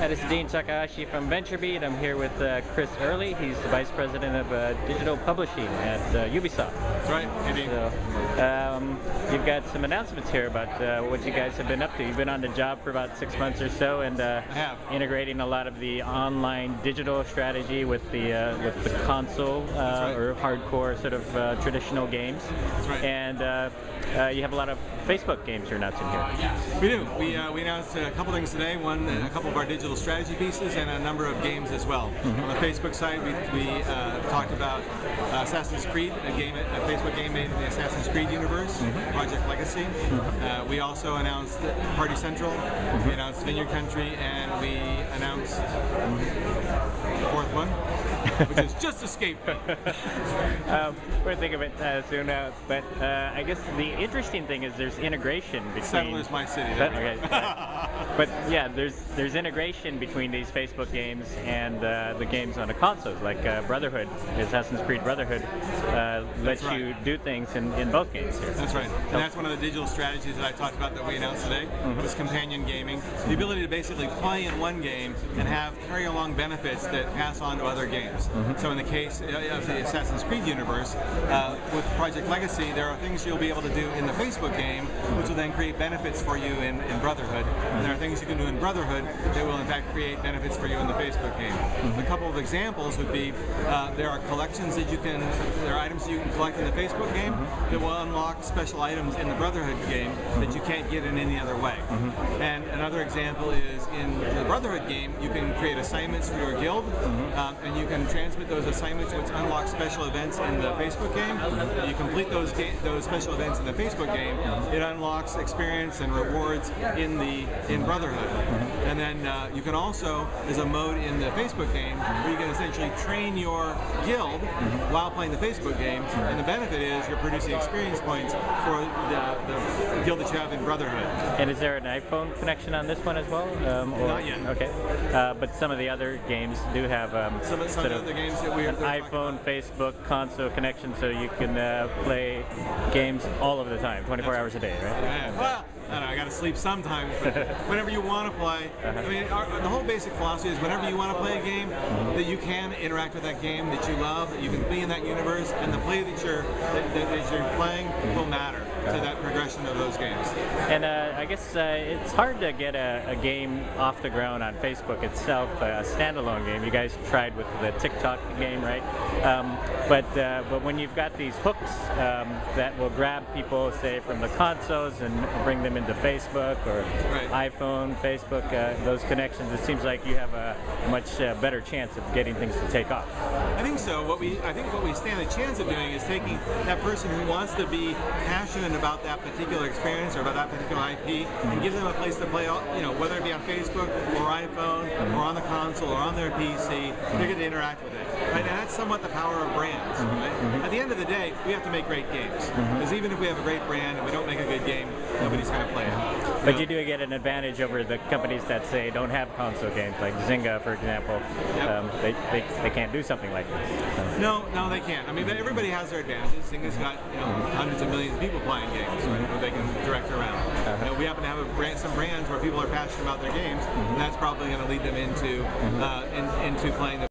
This is Dean Takahashi from VentureBeat. I'm here with Chris Early. He's the Vice President of Digital Publishing at Ubisoft. That's right. Hey, Dean. So, you've got some announcements here about what you guys have been up to. You've been on the job for about 6 months or so, and integrating a lot of the online digital strategy with the console or hardcore sort of traditional games. That's right. And you have a lot of Facebook games you're announcing here. We do. We announced a couple things today. One, a couple of our digital strategy pieces, and a number of games as well. On the Facebook side, we talked about Assassin's Creed, a Facebook game made in the Assassin's Creed universe, Project Legacy. We also announced Party Central. We announced Vineyard Country, and we announced the fourth one, which has just escaped me. We'll think of it soon, but I guess the interesting thing is there's integration between... Settlers My City. Okay. But yeah, there's integration between these Facebook games and the games on the consoles, like Brotherhood, Assassin's Creed Brotherhood, lets you do things in both games here. That's right. And that's one of the digital strategies that I talked about that we announced today, was companion gaming. The ability to basically play in one game and have carry-along benefits that pass on to other games. So in the case of the Assassin's Creed universe, with Project Legacy, there are things you'll be able to do in the Facebook game, which will then create benefits for you in Brotherhood. And there are things you can do in Brotherhood that will in fact create benefits for you in the Facebook game. A couple of examples would be, there are collections that there are items that you can collect in the Facebook game that will unlock special items in the Brotherhood game that you can't get in any other way. And another example is in the Brotherhood game, you can create assignments for your guild, and you can transmit those assignments which unlock special events in the Facebook game. You complete those special events in the Facebook game, it unlocks experience and rewards in Brotherhood. And then you can also, there's a mode in the Facebook game where you can essentially train your guild while playing the Facebook game, and the benefit is you're producing experience points for the guild that you have in Brotherhood. And is there an iPhone connection on this one as well? Not yet. Okay. But some of the other games do have some of the other games that we iPhone, Facebook, console connection, so you can play games all of the time, 24 hours a day, right? Yeah. Well, I don't know, I got to sleep sometimes, but whenever you want to play, I mean, the whole basic philosophy is whenever you want to play a game, that you can interact with that game that you love, that you can be in that universe, and the play that you're playing will matter to that progression of those games. And I guess it's hard to get a game off the ground on Facebook itself, a standalone game. You guys tried with the TikTok game, right? But when you've got these hooks that will grab people, say, from the consoles and bring them into Facebook or iPhone, Facebook, those connections, it seems like you have a much better chance of getting things to take off. I think so. I think what we stand a chance of doing is taking that person who wants to be passionate about that particular experience or about that particular IP and give them a place to play, whether it be on Facebook or iPhone or on the console or on their PC, they get to interact with it. Right? And that's somewhat the power of brands. Right? At the end of the day, we have to make great games. Because even if we have a great brand and we don't make a good game, nobody's going to play it. But you do get an advantage over the companies that say don't have console games, like Zynga, for example. They can't do something like this. No, they can't. I mean, everybody has their advantages. Zynga's got hundreds of millions of people playing games, right, where they can direct around. We happen to have some brands where people are passionate about their games, and that's probably going to lead them into playing the